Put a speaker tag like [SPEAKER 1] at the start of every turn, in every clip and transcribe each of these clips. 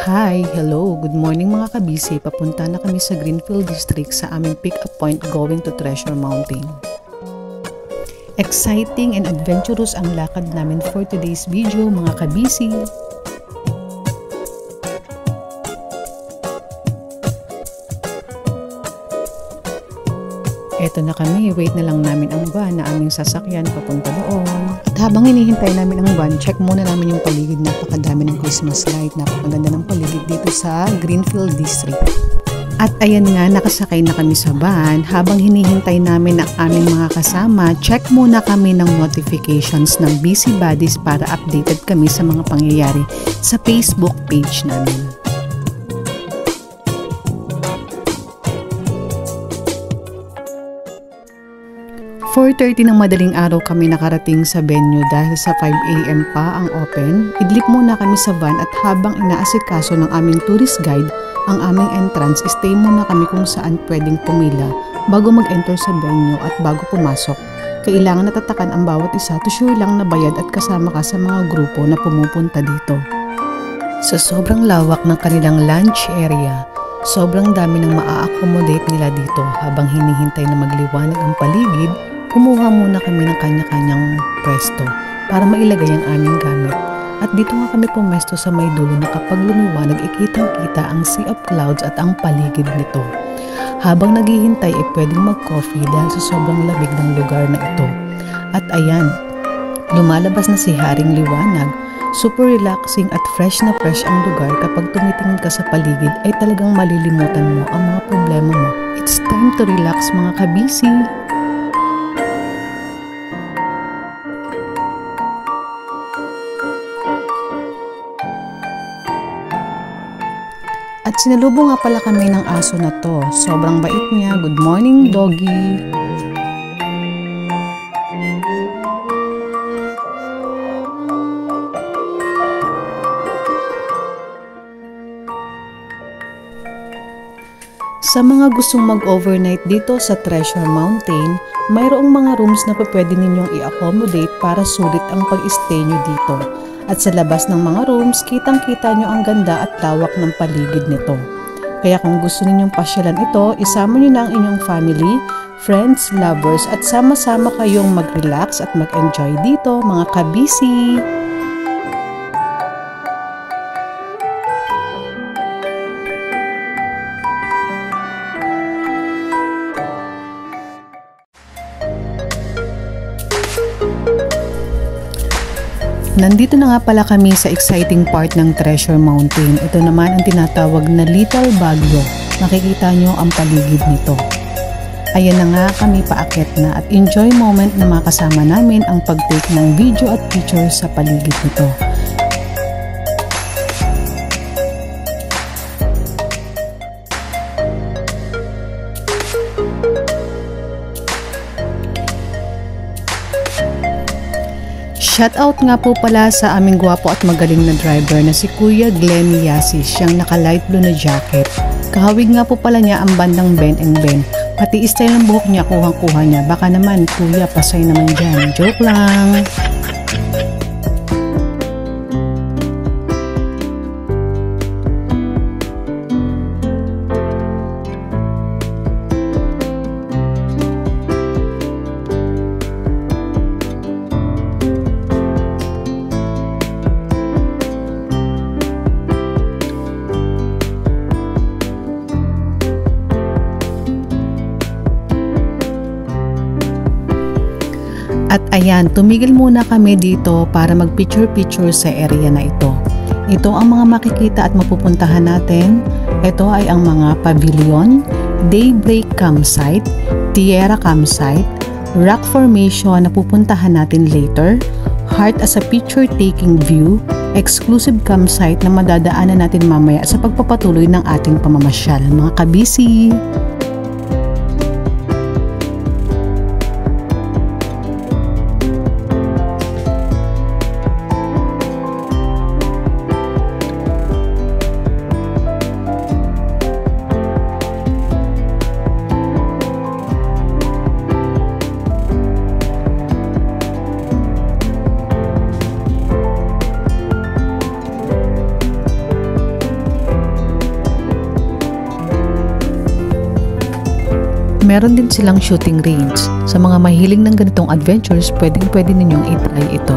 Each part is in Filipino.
[SPEAKER 1] Hi! Hello! Good morning mga kabisi. Papunta na kami sa Greenfield District sa aming pick-up point going to Treasure Mountain. Exciting and adventurous ang lakad namin for today's video mga kabisi. Eto na kami, wait na lang namin ang van na aming sasakyan papunta doon. At habang hinihintay namin ang van, check muna namin yung paligid. Napakadami ng Christmas light, napakaganda ng paligid dito sa Greenfield District. At ayan nga, nakasakay na kami sa van. Habang hinihintay namin ang aming mga kasama, check muna kami ng notifications ng Busy Buddies para updated kami sa mga pangyayari sa Facebook page namin. 4:30 ng madaling araw kami nakarating sa venue dahil sa 5 AM pa ang open. Idlip muna kami sa van at habang inaasikaso ng aming tourist guide ang aming entrance, stay muna kami kung saan pwedeng pumila bago mag-enter sa venue at bago pumasok. Kailangan natatakan ang bawat isa to sure lang na bayad at kasama ka sa mga grupo na pumupunta dito. Sa sobrang lawak ng kanilang lunch area, sobrang dami ng maa-accommodate nila dito. Habang hinihintay na magliwanag ang paligid, kumuha muna kami ng kanya-kanyang pwesto para mailagay ang aming gamit. At dito nga kami pumesto sa may dulo na kapag lumiwanag ikitang-kita ang sea of clouds at ang paligid nito. Habang naghihintay pwedeng mag-coffee dahil sa sobrang labig ng lugar na ito. At ayan, lumalabas na si Haring Liwanag. Super relaxing at fresh na fresh ang lugar. Kapag tumitingin ka sa paligid ay talagang malilimutan mo ang mga problema mo. It's time to relax mga kabisi! At sinalubong nga pala kami ng aso na to. Sobrang bait niya. Good morning, doggy! Sa mga gustong mag-overnight dito sa Treasure Mountain, mayroong mga rooms na pwede ninyong i-accommodate para sulit ang pag-stay nyo dito. At sa labas ng mga rooms, kitang-kita nyo ang ganda at lawak ng paligid nito. Kaya kung gusto ninyong pasyalan ito, isama nyo na ang inyong family, friends, lovers at sama-sama kayong mag-relax at mag-enjoy dito mga kabisi! Nandito na nga pala kami sa exciting part ng Treasure Mountain. Ito naman ang tinatawag na Little Baguio. Makikita nyo ang paligid nito. Ayan na nga kami paakyat na at enjoy moment na makasama namin ang pag-take ng video at picture sa paligid nito. Shoutout nga po pala sa aming gwapo at magaling na driver na si Kuya Glenn Yasis, siyang naka light blue na jacket. Kahawig nga po pala niya ang bandang Ben and Ben. Pati style ng buhok niya kuhang-kuha niya. Baka naman kuya pasay naman dyan. Joke lang! At ayan, tumigil muna kami dito para mag-picture-picture sa area na ito. Ito ang mga makikita at mapupuntahan natin. Ito ay ang mga pavilion, daybreak campsite, Tierra campsite, rock formation na pupuntahan natin later, heart as a picture-taking view, exclusive campsite na madadaanan natin mamaya sa pagpapatuloy ng ating pamamasyal. Mga kabisi! Meron din silang shooting range. Sa mga mahiling ng ganitong adventures, pwede ninyong i-try ito.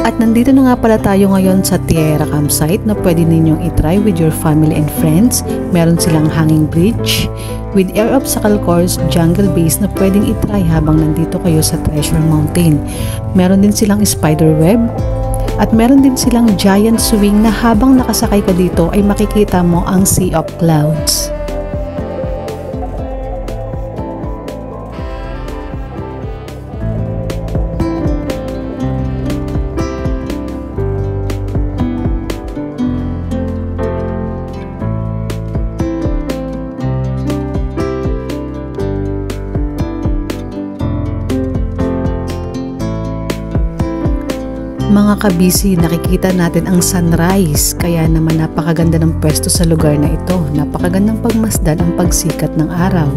[SPEAKER 1] At nandito na nga pala tayo ngayon sa Tierra Campsite na pwede ninyong itry with your family and friends. Meron silang hanging bridge with air obstacle course, jungle base na pwedeng itry habang nandito kayo sa Treasure Mountain. Meron din silang spider web at meron din silang giant swing na habang nakasakay ka dito ay makikita mo ang Sea of Clouds. Mga kabisi, nakikita natin ang sunrise, kaya naman napakaganda ng pwesto sa lugar na ito. Napakagandang pagmasdan ang pagsikat ng araw.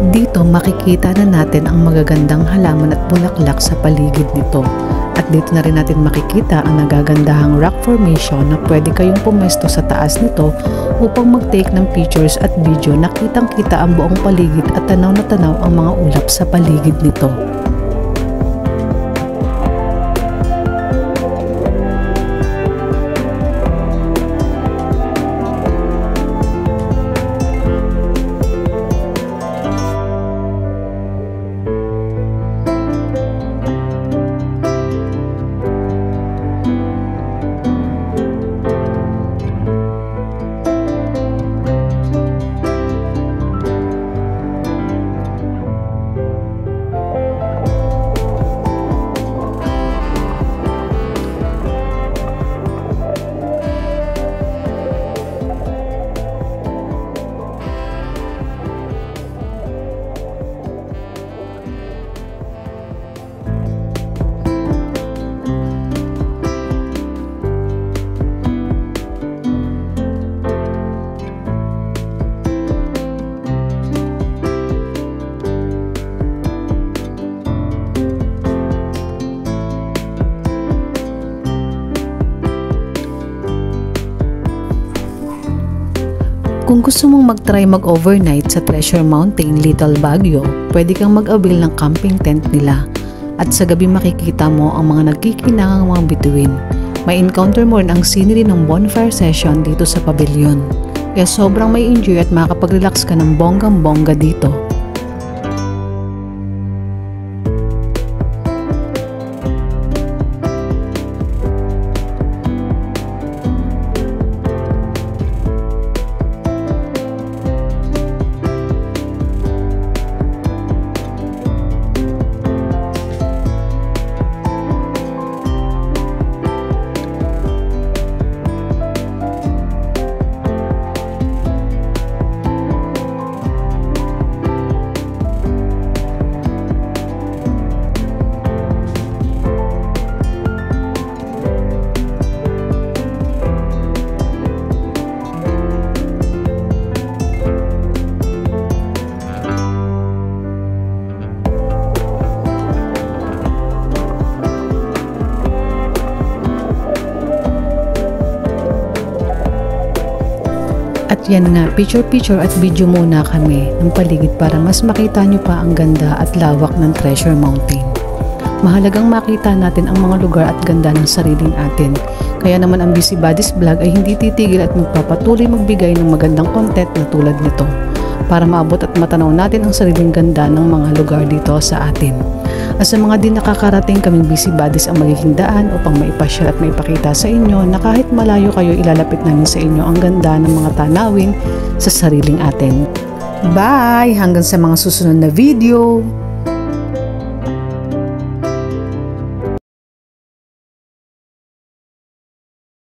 [SPEAKER 1] Dito makikita na natin ang magagandang halaman at bulaklak sa paligid nito. At dito na rin natin makikita ang nagagandahang rock formation na pwede kayong pumesto sa taas nito upang mag-take ng pictures at video na kitang-kita ang buong paligid at tanaw na tanaw ang mga ulap sa paligid nito. Kung gusto mong mag-try mag-overnight sa Treasure Mountain, Little Baguio, pwede kang mag-avail ng camping tent nila. At sa gabi makikita mo ang mga nagkikinangang mga bituin. May encounter mo rin ang scenery ng bonfire session dito sa pavilion. Kaya sobrang may enjoy at makakapag-relax ka ng bonggang-bongga dito. Yan nga, picture at video muna kami ng paligid para mas makita nyo pa ang ganda at lawak ng Treasure Mountain. Mahalagang makita natin ang mga lugar at ganda ng sariling atin. Kaya naman ang Busy Buddies Vlog ay hindi titigil at magpapatuloy magbigay ng magandang content na tulad nito para maabot at matanaw natin ang sariling ganda ng mga lugar dito sa atin. At sa mga di nakakarating, kaming Busy Buddies ang magiging daan upang maipasyal at maipakita sa inyo na kahit malayo kayo, ilalapit namin sa inyo ang ganda ng mga tanawin sa sariling atin. Bye! Hanggang sa mga susunod na video!